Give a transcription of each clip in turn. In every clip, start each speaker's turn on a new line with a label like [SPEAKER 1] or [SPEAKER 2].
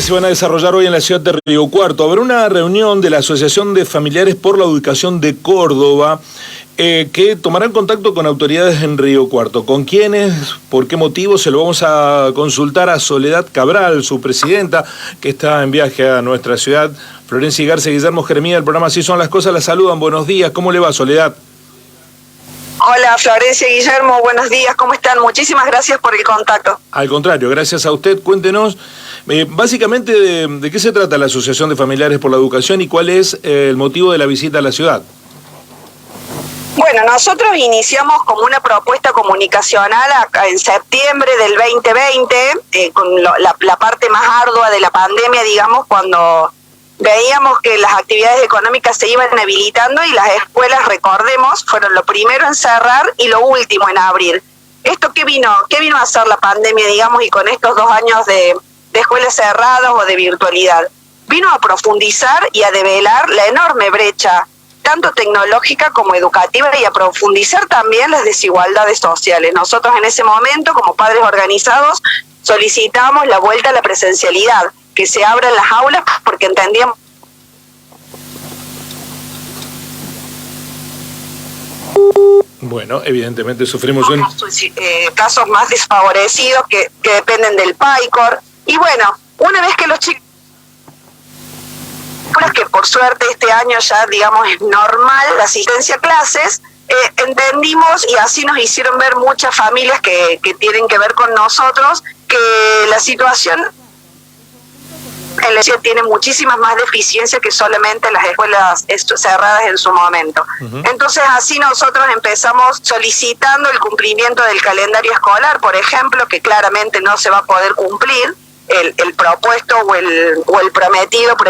[SPEAKER 1] que se van a desarrollar hoy en la ciudad de Río Cuarto. Habrá una reunión de la Asociación de Familiares por la Educación de Córdoba que tomarán contacto con autoridades en Río Cuarto. ¿Con quiénes? ¿Por qué motivo? Se lo vamos a consultar a Soledad Cabral, su presidenta, que está en viaje a nuestra ciudad. Florencia Igarce, Guillermo Jeremía, del programa Así Son las Cosas, la saludan. Buenos días, ¿cómo le va, Soledad?
[SPEAKER 2] Hola Florencia, Guillermo, buenos días, ¿cómo están? Muchísimas gracias por el contacto.
[SPEAKER 1] Al contrario, gracias a usted. Cuéntenos básicamente de qué se trata la Asociación de Familiares por la Educación y cuál es el motivo de la visita a la ciudad.
[SPEAKER 2] Bueno, nosotros iniciamos como una propuesta comunicacional en septiembre del 2020, con la parte más ardua de la pandemia, digamos, cuando veíamos que las actividades económicas se iban habilitando y las escuelas, recordemos, fueron lo primero en cerrar y lo último en abrir. ¿Esto qué vino a hacer la pandemia, digamos, y con estos 2 años de escuelas cerradas o de virtualidad? Vino a profundizar y a develar la enorme brecha, tanto tecnológica como educativa, y a profundizar también las desigualdades sociales. Nosotros en ese momento, como padres organizados, solicitamos la vuelta a la presencialidad, que se abran las aulas, porque entendíamos
[SPEAKER 1] Bueno, evidentemente sufrimos
[SPEAKER 2] casos más desfavorecidos que dependen del PAICOR. Y bueno, una vez que los chicos, que por suerte este año ya, digamos, es normal la asistencia a clases, entendimos, y así nos hicieron ver muchas familias que tienen que ver con nosotros, que la situación en la ciudad tiene muchísimas más deficiencias que solamente las escuelas cerradas en su momento. Entonces así nosotros empezamos solicitando el cumplimiento del calendario escolar, por ejemplo, que claramente no se va a poder cumplir el propuesto o el prometido por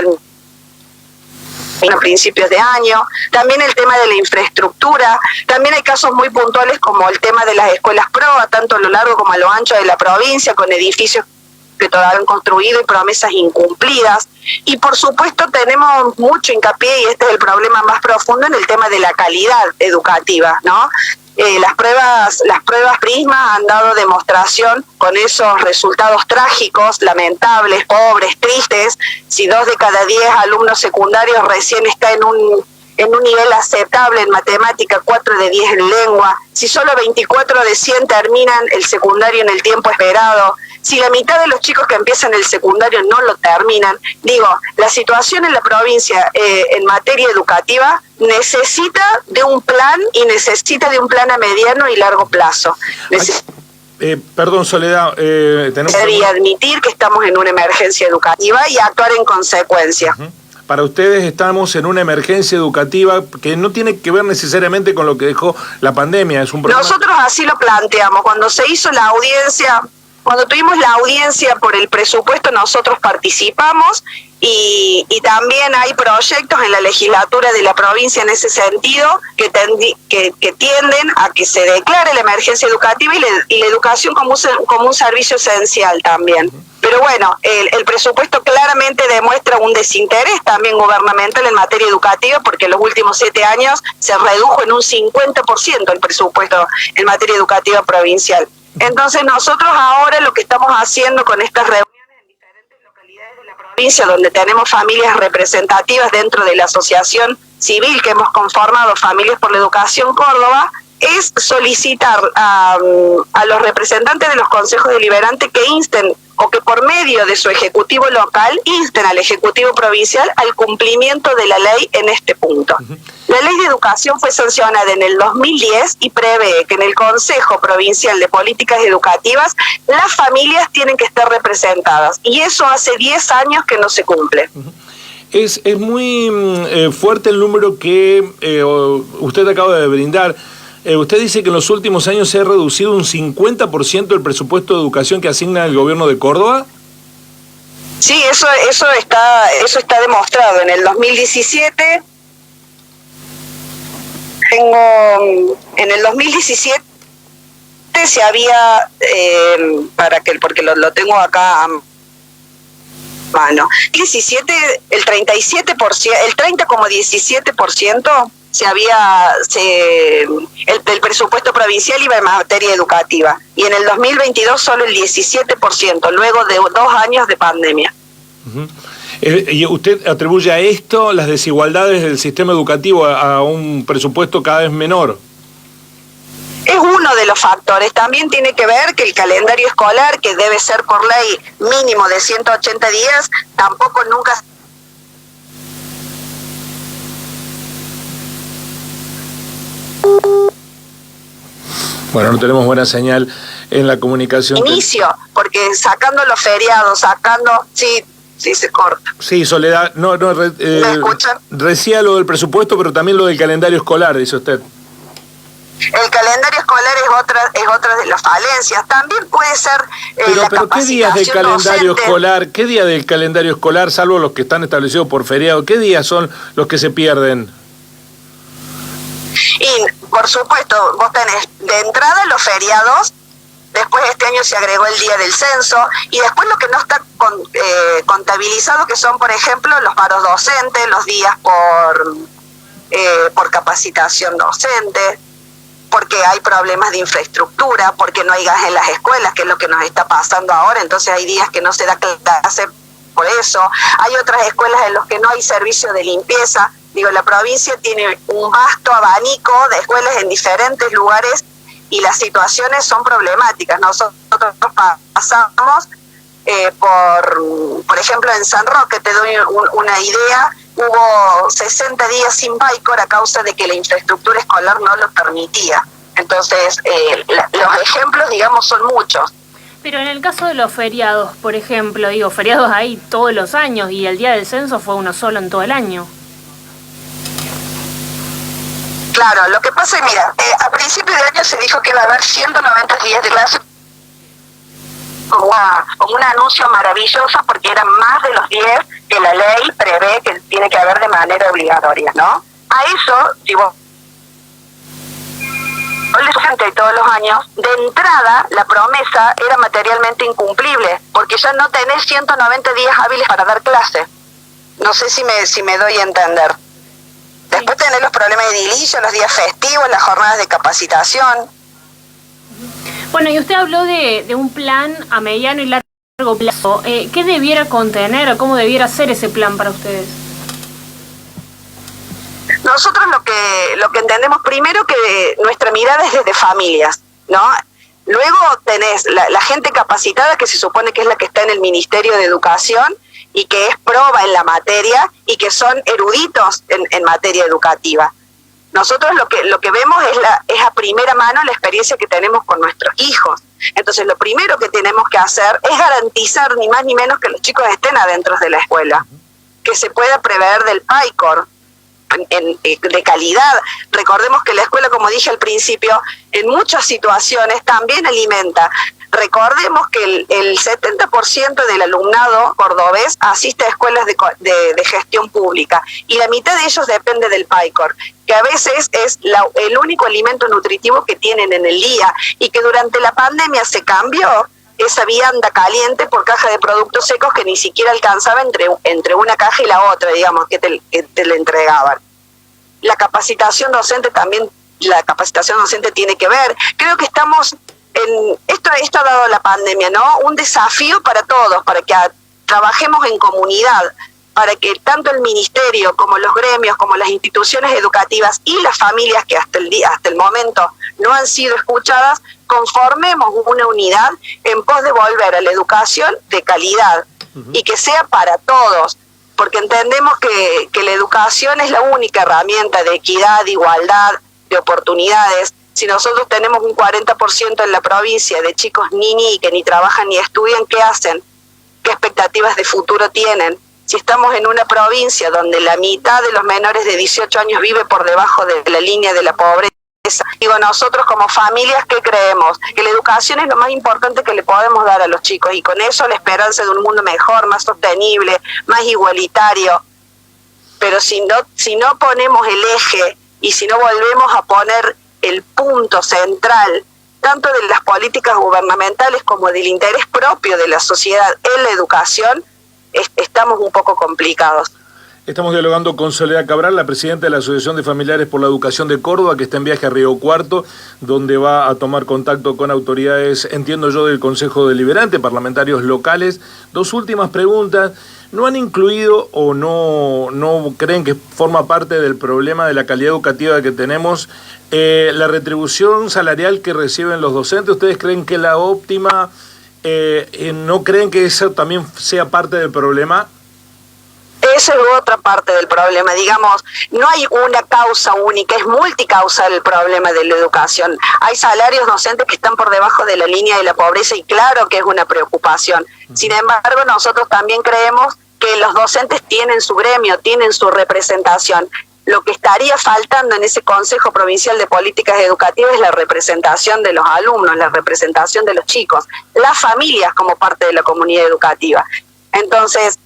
[SPEAKER 2] a principios de año. También el tema de la infraestructura. También hay casos muy puntuales como el tema de las escuelas PROA, tanto a lo largo como a lo ancho de la provincia, con edificios que todavía han construido y promesas incumplidas. Y por supuesto tenemos mucho hincapié, y este es el problema más profundo, en el tema de la calidad educativa, ¿no? Las pruebas Prisma han dado demostración con esos resultados trágicos, lamentables, pobres, tristes. Si 2 de cada 10 alumnos secundarios recién está en un nivel aceptable en matemática, 4 de 10 en lengua, si solo 24 de 100 terminan el secundario en el tiempo esperado, si la mitad de los chicos que empiezan el secundario no lo terminan, digo, la situación en la provincia en materia educativa necesita de un plan, y necesita de un plan a mediano y largo plazo.
[SPEAKER 1] Perdón, Soledad,
[SPEAKER 2] Debería admitir que estamos en una emergencia educativa y actuar en consecuencia.
[SPEAKER 1] Para ustedes estamos en una emergencia educativa que no tiene que ver necesariamente con lo que dejó la pandemia, es un problema.
[SPEAKER 2] Nosotros así lo planteamos. Cuando se hizo la audiencia, cuando tuvimos la audiencia por el presupuesto, nosotros participamos, y también hay proyectos en la legislatura de la provincia en ese sentido que tienden a que se declare la emergencia educativa y la educación como un servicio esencial también. Pero bueno, el presupuesto claramente demuestra un desinterés también gubernamental en materia educativa, porque en los últimos 7 años se redujo en un 50% el presupuesto en materia educativa provincial. Entonces nosotros ahora lo que estamos haciendo con estas reuniones en diferentes localidades de la provincia, donde tenemos familias representativas dentro de la asociación civil que hemos conformado, Familias por la Educación Córdoba, es solicitar a los representantes de los consejos deliberantes que insten, o que por medio de su ejecutivo local insten al ejecutivo provincial al cumplimiento de la ley en este punto. La ley de educación fue sancionada en el 2010 y prevé que en el Consejo Provincial de Políticas Educativas las familias tienen que estar representadas, y eso hace 10 años que no se cumple.
[SPEAKER 1] Es muy fuerte el número que usted acaba de brindar. Usted dice que en los últimos años se ha reducido un 50% el presupuesto de educación que asigna el gobierno de Córdoba.
[SPEAKER 2] Sí, eso está demostrado. En el 2017 en el 2017 se había porque lo tengo acá a mano. 17, el 37%, el 30,17% el presupuesto provincial iba en materia educativa, y en el 2022 solo el 17%, luego de 2 años de pandemia.
[SPEAKER 1] Ujú. ¿Y usted atribuye a esto las desigualdades del sistema educativo a un presupuesto cada vez menor?
[SPEAKER 2] Es uno de los factores. También tiene que ver que el calendario escolar, que debe ser por ley mínimo de 180 días, tampoco nunca...
[SPEAKER 1] Bueno, no tenemos buena señal en la comunicación.
[SPEAKER 2] Inicio, porque sacando los feriados, sí se corta.
[SPEAKER 1] Sí, Soledad,
[SPEAKER 2] ¿Me escuchan?
[SPEAKER 1] Decía lo del presupuesto, pero también lo del calendario escolar, dice usted.
[SPEAKER 2] El calendario escolar es otra de las falencias. También puede ser la
[SPEAKER 1] pero ¿qué días del calendario
[SPEAKER 2] docente.
[SPEAKER 1] escolar, qué día del calendario escolar, salvo los que están establecidos por feriado, qué días son los que se pierden?
[SPEAKER 2] Y por supuesto, vos tenés de entrada los feriados, después este año se agregó el día del censo, y después lo que no está contabilizado, que son, por ejemplo, los paros docentes, los días por capacitación docente, porque hay problemas de infraestructura, porque no hay gas en las escuelas, que es lo que nos está pasando ahora, entonces hay días que no se da clase por eso. Hay otras escuelas en las que no hay servicio de limpieza. Digo, la provincia tiene un vasto abanico de escuelas en diferentes lugares y las situaciones son problemáticas. Nosotros pasamos por ejemplo, en San Roque, te doy una idea, hubo 60 días sin PAICOR a causa de que la infraestructura escolar no lo permitía. Entonces, los ejemplos, digamos, son muchos.
[SPEAKER 3] Pero en el caso de los feriados, por ejemplo, feriados hay todos los años y el día del censo fue uno solo en todo el año.
[SPEAKER 2] Claro, lo que pasa es, mira, a principio de año se dijo que iba a haber 190 días de clase como un anuncio maravilloso, porque eran más de los 10 que la ley prevé que tiene que haber de manera obligatoria, ¿no? A eso, si vos y todos los años, de entrada la promesa era materialmente incumplible, porque ya no tenés 190 días hábiles para dar clase. No sé si me doy a entender. Después tenés los problemas de edilicio, los días festivos, las jornadas de capacitación.
[SPEAKER 3] Bueno, y usted habló de un plan a mediano y largo plazo. ¿Qué debiera contener o cómo debiera ser ese plan para ustedes?
[SPEAKER 2] Nosotros lo que entendemos primero, que nuestra mirada es desde familias, ¿no? Luego tenés la gente capacitada, que se supone que es la que está en el Ministerio de Educación y que es proba en la materia y que son eruditos en materia educativa. Nosotros lo que vemos es a primera mano la experiencia que tenemos con nuestros hijos. Entonces, lo primero que tenemos que hacer es garantizar, ni más ni menos, que los chicos estén adentro de la escuela, que se pueda prever del PAICOR de calidad. Recordemos que la escuela, como dije al principio, en muchas situaciones también alimenta. Recordemos que el 70% del alumnado cordobés asiste a escuelas de gestión pública y la mitad de ellos depende del PAICOR, que a veces es el único alimento nutritivo que tienen en el día, y que durante la pandemia se cambió esa vianda caliente por caja de productos secos que ni siquiera alcanzaba entre una caja y la otra, digamos, que te le entregaban. La capacitación docente también, tiene que ver. Creo que estamos esto ha dado la pandemia, ¿no? Un desafío para todos, para que trabajemos en comunidad, para que tanto el ministerio como los gremios, como las instituciones educativas y las familias que hasta el momento no han sido escuchadas, conformemos una unidad en pos de volver a la educación de calidad y que sea para todos, porque entendemos que la educación es la única herramienta de equidad, de igualdad, de oportunidades. Si nosotros tenemos un 40% en la provincia de chicos ni que ni trabajan ni estudian, ¿qué hacen? ¿Qué expectativas de futuro tienen? Si estamos en una provincia donde la mitad de los menores de 18 años vive por debajo de la línea de la pobreza, digo, nosotros como familias, ¿qué creemos? Que la educación es lo más importante que le podemos dar a los chicos, y con eso la esperanza de un mundo mejor, más sostenible, más igualitario. Pero si no ponemos el eje y si no volvemos a poner el punto central, tanto de las políticas gubernamentales como del interés propio de la sociedad en la educación, estamos un poco complicados.
[SPEAKER 1] Estamos dialogando con Soledad Cabral, la presidenta de la Asociación de Familiares por la Educación de Córdoba, que está en viaje a Río Cuarto, donde va a tomar contacto con autoridades, entiendo yo, del Consejo Deliberante, parlamentarios locales. Dos últimas preguntas. ¿no han incluido o no creen que forma parte del problema de la calidad educativa que tenemos la retribución salarial que reciben los docentes? ¿Ustedes creen que es la óptima? ¿No creen que eso también sea parte del problema?
[SPEAKER 2] Esa es otra parte del problema, digamos, no hay una causa única, es multicausal el problema de la educación. Hay salarios docentes que están por debajo de la línea de la pobreza y claro que es una preocupación. Sin embargo, nosotros también creemos que los docentes tienen su gremio, tienen su representación. Lo que estaría faltando en ese Consejo Provincial de Políticas Educativas es la representación de los alumnos, la representación de los chicos, las familias como parte de la comunidad educativa. Entonces,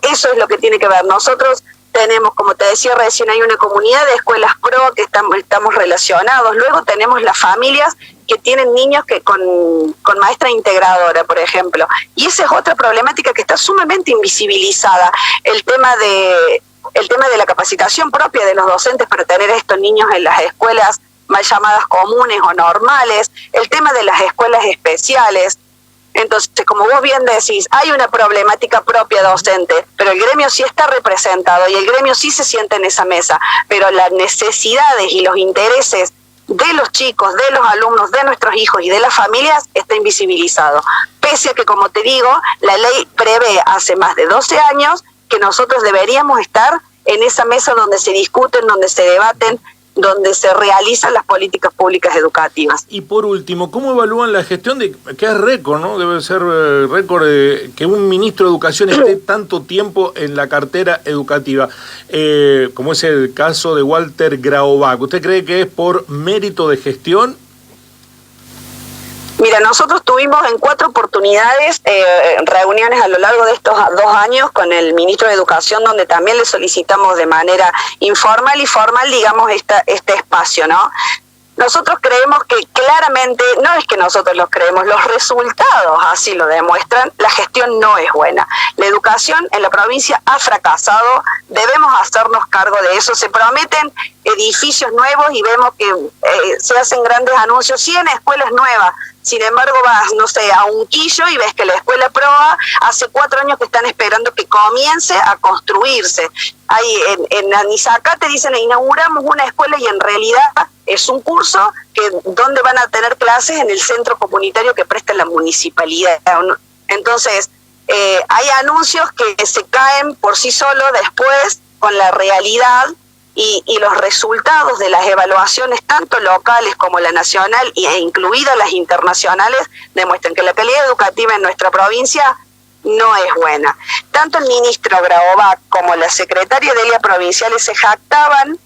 [SPEAKER 2] eso es lo que tiene que ver. Nosotros tenemos, como te decía recién, hay una comunidad de escuelas pro que estamos relacionados. Luego tenemos las familias que tienen niños que con maestra integradora, por ejemplo. Y esa es otra problemática que está sumamente invisibilizada. El tema de la capacitación propia de los docentes para tener a estos niños en las escuelas mal llamadas comunes o normales. El tema de las escuelas especiales. Entonces, como vos bien decís, hay una problemática propia docente, pero el gremio sí está representado y el gremio sí se siente en esa mesa, pero las necesidades y los intereses de los chicos, de los alumnos, de nuestros hijos y de las familias está invisibilizado. Pese a que, como te digo, la ley prevé hace más de 12 años que nosotros deberíamos estar en esa mesa donde se discuten, donde se debaten, donde se realizan las políticas públicas educativas.
[SPEAKER 1] Y por último, ¿cómo evalúan la gestión de, que es récord, ¿no? Debe ser récord que un ministro de Educación esté tanto tiempo en la cartera educativa, como es el caso de Walter Graovac? ¿Usted cree que es por mérito de gestión?
[SPEAKER 2] Mira, nosotros tuvimos en 4 oportunidades reuniones a lo largo de estos 2 años con el ministro de Educación, donde también le solicitamos de manera informal y formal, digamos, este espacio, ¿no? Nosotros creemos que claramente, no es que nosotros los creemos, los resultados así lo demuestran, la gestión no es buena. La educación en la provincia ha fracasado, debemos hacernos cargo de eso. Se prometen edificios nuevos y vemos que se hacen grandes anuncios, 100 escuelas nuevas. Sin embargo, vas, no sé, a Unquillo y ves que la escuela PROA hace 4 años que están esperando que comience a construirse. Ahí en Anizacá te dicen, inauguramos una escuela y en realidad es un curso que donde van a tener clases en el centro comunitario que presta la municipalidad. Entonces, hay anuncios que se caen por sí solos después con la realidad y los resultados de las evaluaciones, tanto locales como la nacional e incluidas las internacionales, demuestran que la calidad educativa en nuestra provincia no es buena. Tanto el ministro Graovac como la secretaria de Elia provinciales se jactaban,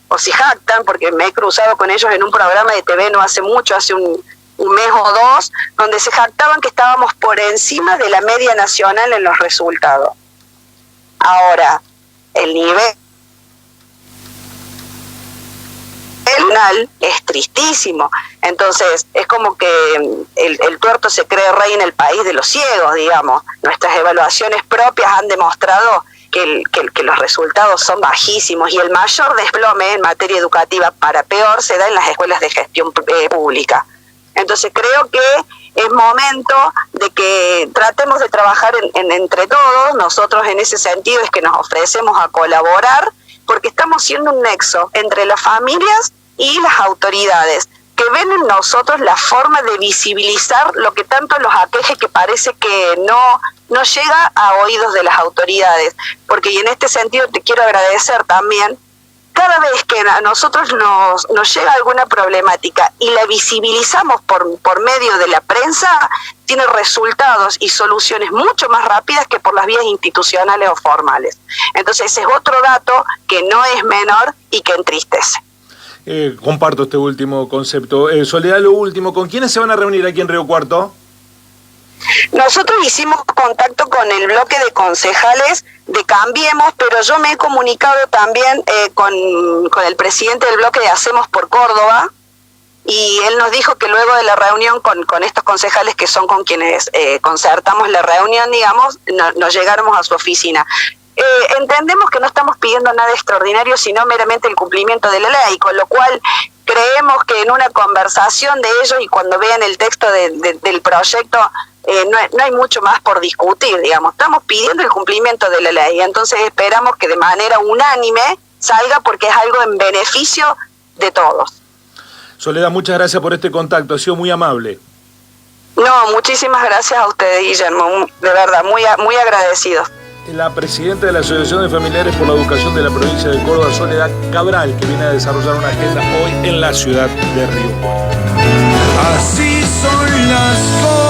[SPEAKER 2] o se jactan, porque me he cruzado con ellos en un programa de TV no hace mucho, hace un mes o 2, donde se jactaban que estábamos por encima de la media nacional en los resultados. Ahora, el nivel es tristísimo. Entonces es como que el tuerto se cree rey en el país de los ciegos, digamos. Nuestras evaluaciones propias han demostrado que los resultados son bajísimos y el mayor desplome en materia educativa, para peor, se da en las escuelas de gestión pública. Entonces creo que es momento de que tratemos de trabajar entre todos. Nosotros en ese sentido es que nos ofrecemos a colaborar, porque estamos siendo un nexo entre las familias y las autoridades, que ven en nosotros la forma de visibilizar lo que tanto los aqueje, que parece que no llega a oídos de las autoridades. Porque, y en este sentido te quiero agradecer también, cada vez que a nosotros nos llega alguna problemática y la visibilizamos por medio de la prensa, tiene resultados y soluciones mucho más rápidas que por las vías institucionales o formales. Entonces ese es otro dato que no es menor y que entristece.
[SPEAKER 1] Comparto este último concepto. Soledad, lo último, ¿con quiénes se van a reunir aquí en Río Cuarto?
[SPEAKER 2] Nosotros hicimos contacto con el bloque de concejales de Cambiemos, pero yo me he comunicado también con el presidente del bloque de Hacemos por Córdoba, y él nos dijo que luego de la reunión con estos concejales, que son con quienes concertamos la reunión, digamos, nos llegáramos a su oficina. Entendemos que no estamos pidiendo nada extraordinario, sino meramente el cumplimiento de la ley, con lo cual creemos que en una conversación de ellos y cuando vean el texto del proyecto no hay mucho más por discutir, digamos. Estamos pidiendo el cumplimiento de la ley, entonces esperamos que de manera unánime salga porque es algo en beneficio de todos.
[SPEAKER 1] Soledad, muchas gracias por este contacto, ha sido muy amable.
[SPEAKER 2] No, muchísimas gracias a ustedes, Guillermo, de verdad, muy agradecidos.
[SPEAKER 1] La presidenta de la Asociación de Familiares por la Educación de la provincia de Córdoba, Soledad Cabral, que viene a desarrollar una agenda hoy en la ciudad de Río Cuarto.
[SPEAKER 4] Así son las cosas.